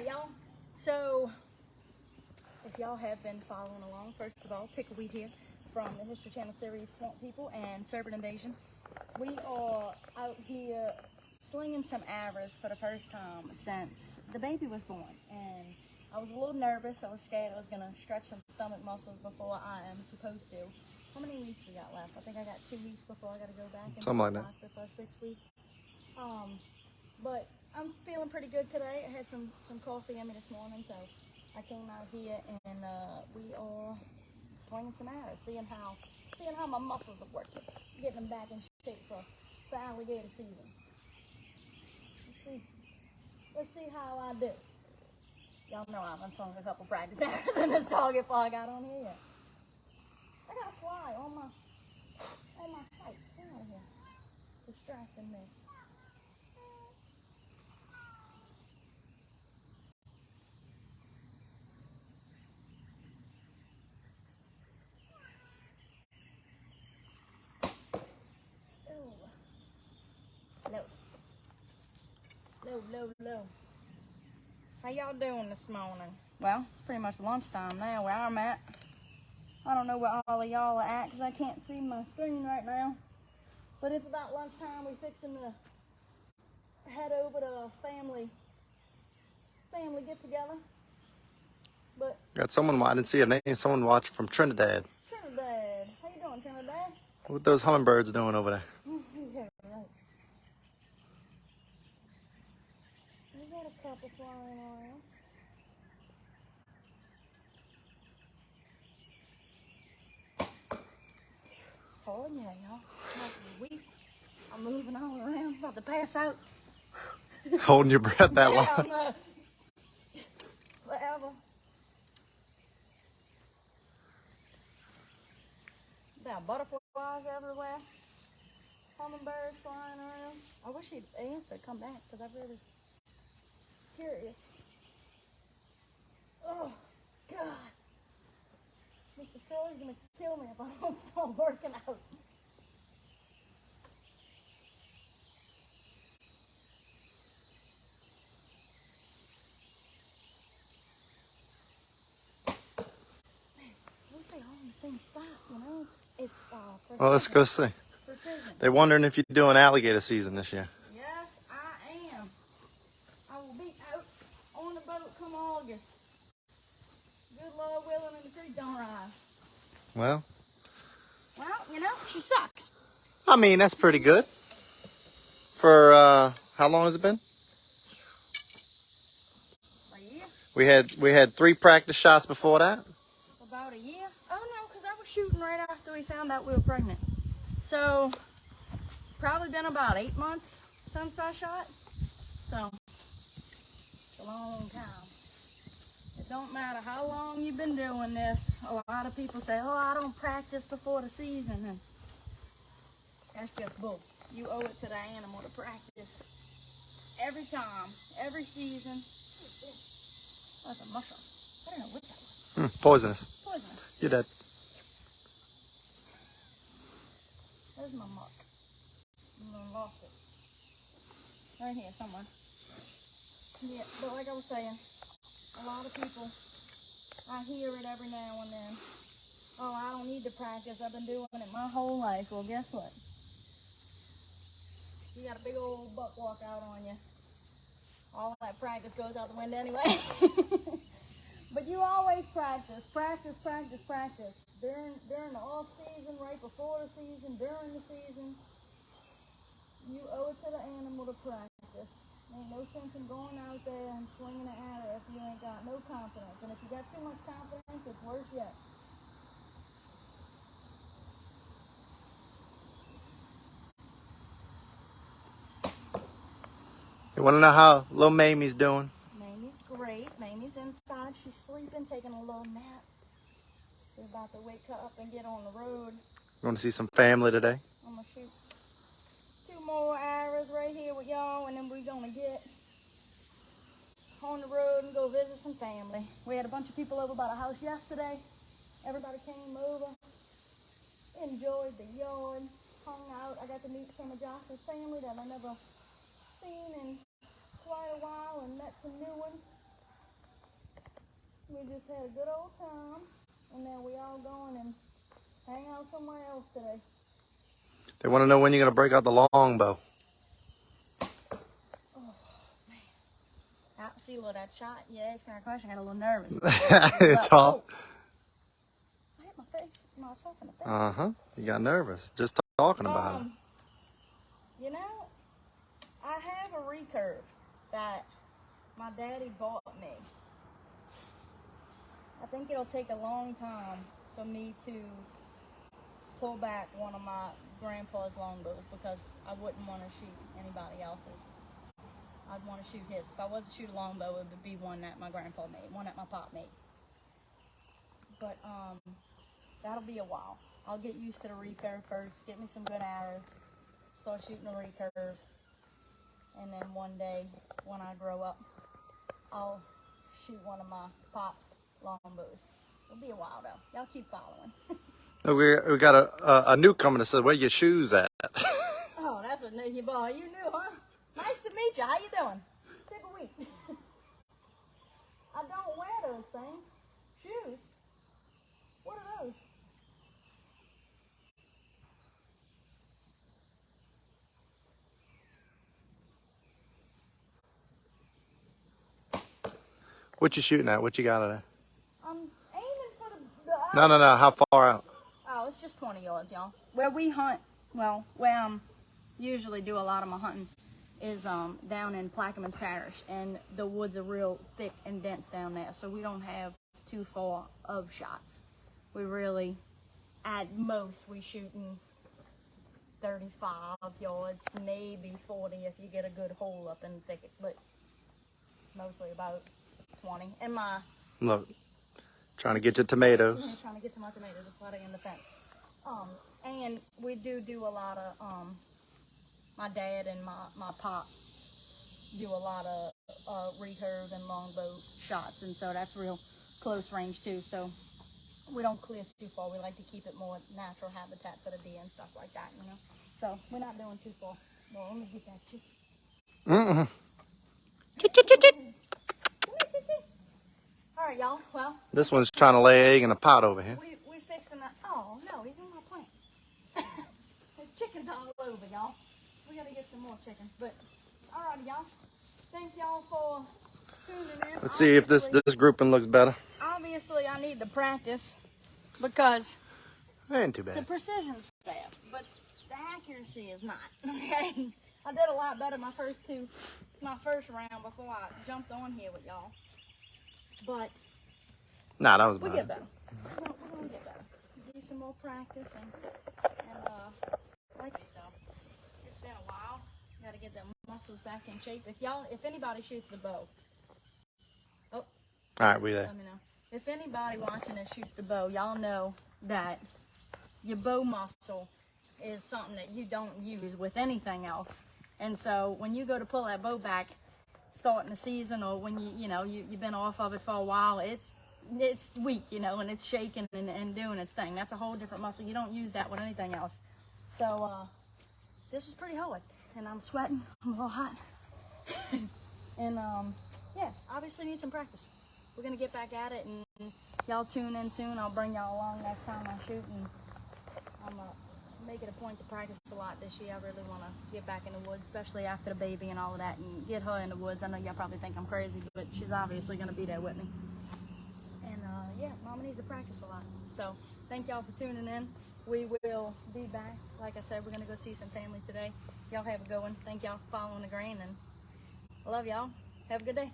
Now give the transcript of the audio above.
right, y'all. So, if y'all have been following along, first of all, Pickle Wheat here from the History Channel series Swamp People and Serpent Invasion. We are out here slinging some arrows for the first time since the baby was born. And I was a little nervous. I was scared I was going to stretch some stomach muscles before I am supposed to. How many weeks we got left? I think I got 2 weeks before I got to go back and see the doctor for 6 weeks. But I'm feeling pretty good today. I had some coffee in me this morning, so I came out here and we are slinging some arrows, seeing how my muscles are working, getting them back in shape for alligator season. Let's see how I do. Y'all know I've been slung a couple practice arrows in this target before I got on here yet. I got a fly on my sight. Get out of here, distracting me. Low. How y'all doing this morning? Well, it's pretty much lunchtime now where I'm at. I don't know where all of y'all are at because I can't see my screen right now. But it's about lunchtime. We're fixing to head over to a family get together. But got someone, I didn't see a name, someone watching from Trinidad. Trinidad. How you doing, Trinidad? What those hummingbirds doing over there? Yeah, right. We got a couple flying around. It's hard, yeah, y'all. Weak. I'm moving all around, about to pass out. Holding your breath that long. Forever. There are butterflies everywhere. Hummingbirds flying around. I wish he'd answer, come back, because I'm really curious. Oh, God. Mr. Troy's going to kill me if I don't start working out. We stay all in the same spot, you know? It's precision. Well, let's go see. Precision. They're wondering if you're doing alligator season this year. Yes, I am. I will be out on the boat come August. Good Lord willing, and the creek don't rise. Well, you know, she sucks. I mean, that's pretty good. For, how long has it been? A year? We had 3 practice shots before that. About a year? Oh no, because I was shooting right after we found out we were pregnant. So, it's probably been about 8 months since I shot. So, it's a long time. It don't matter how long you've been doing this. A lot of people say, oh, I don't practice before the season. And that's just bull. You owe it to the animal to practice. Every time, every season. That's a mushroom. I don't know what that was. Poisonous. Poisonous. You're dead. Where's my mark? I lost it. Right here somewhere. Yeah, but like I was saying, a lot of people, I hear it every now and then. Oh, I don't need to practice. I've been doing it my whole life. Well, guess what? You got a big old buck walk out on you. All that practice goes out the window anyway. But you always practice. During the off season, right before the season, during the season. You owe it to the animal to practice. Ain't no sense in going out there and swinging an arrow if you ain't got no confidence. And if you got too much confidence, it's worse yet. You want to know how little Mamie's doing? Mamie's great. Mamie's inside. She's sleeping, taking a little nap. We're about to wake her up and get on the road. You want to see some family today? I'm going to shoot 2 more arrows right here with y'all, and then we're going to get on the road and go visit some family. We had a bunch of people over by the house yesterday. Everybody came over, enjoyed the yard, hung out. I got to meet some of Josh's family that I never seen in quite a while and met some new ones. We just had a good old time, and then we all going and hang out somewhere else today. They want to know when you're going to break out the longbow. See, look, that shot. You asked me a question. I got a little nervous. It's all. Oh, I hit my face, myself in the face. You got nervous just talking about it. You know, I have a recurve that my daddy bought me. I think it'll take a long time for me to pull back one of my grandpa's longbows because I wouldn't want to shoot anybody else's. I'd want to shoot his. If I was to shoot a longbow, it would be one that my grandpa made, one that my pop made. But that'll be a while. I'll get used to the recurve first, get me some good arrows, start shooting a recurve, and then one day when I grow up, I'll shoot one of my pop's longbows. It'll be a while though. Y'all keep following. We got a newcomer that said, "Where your shoes at?" Oh, that's a new boy. You knew, huh? Nice to meet you. How you doing? Pickle Wheat. I don't wear those things. Shoes? What are those? What you shooting at? What you got today? I'm aiming for the... No. How far out? Oh, it's just 20 yards, y'all. Where we hunt, well, where I usually do a lot of my hunting is down in Plaquemines Parish, and the woods are real thick and dense down there, so we don't have too far of shots. We really, at most, we shooting 35 yards, maybe 40 if you get a good hole up in the thicket, but mostly about 20. And my... Look, trying to get your tomatoes. Trying to get to my tomatoes, that's why they're in the fence. And we do a lot of, my dad and my pop do a lot of recurve and longbow shots, and so that's real close range too. So we don't clear too far. We like to keep it more natural habitat for the deer and stuff like that, you know. So we're not doing too far. Well, let me get that chicken. All right, y'all. Well, This one's trying to lay an egg in a pot over here. we fixing that. Oh no, he's in my plant. There's chickens all over, y'all. We gotta get some more chickens. But all right, y'all. Thank y'all for tuning in. Let's see if this grouping looks better. Obviously, I need to practice because Ain't too the bad. precision's there, but the accuracy is not. Okay, I did a lot better my first round before I jumped on here with y'all. But Nah, that was we'll bad. get better. We're gonna get better. Do some more practice and like yourself. It's been a while. Gotta get the muscles back in shape. If anybody shoots the bow, All right, we there. let me know. If anybody watching this shoots the bow, y'all know that your bow muscle is something that you don't use with anything else. And so when you go to pull that bow back, starting the season, or when you've been off of it for a while, it's weak, and it's shaking and doing its thing. That's a whole different muscle. You don't use that with anything else. So this is pretty hard, and I'm sweating. I'm a little hot. And yeah, obviously need some practice. We're gonna get back at it, and y'all tune in soon. I'll bring y'all along next time I shoot, and I'm make it a point to practice a lot this year. I really want to get back in the woods, especially after the baby and all of that, and get her in the woods. I know y'all probably think I'm crazy, but she's obviously going to be there with me. And yeah, Mama needs to practice a lot. So thank y'all for tuning in. We will be back. Like I said, we're going to go see some family today. Y'all have a good one. Thank y'all for following the grain, and I love y'all. Have a good day.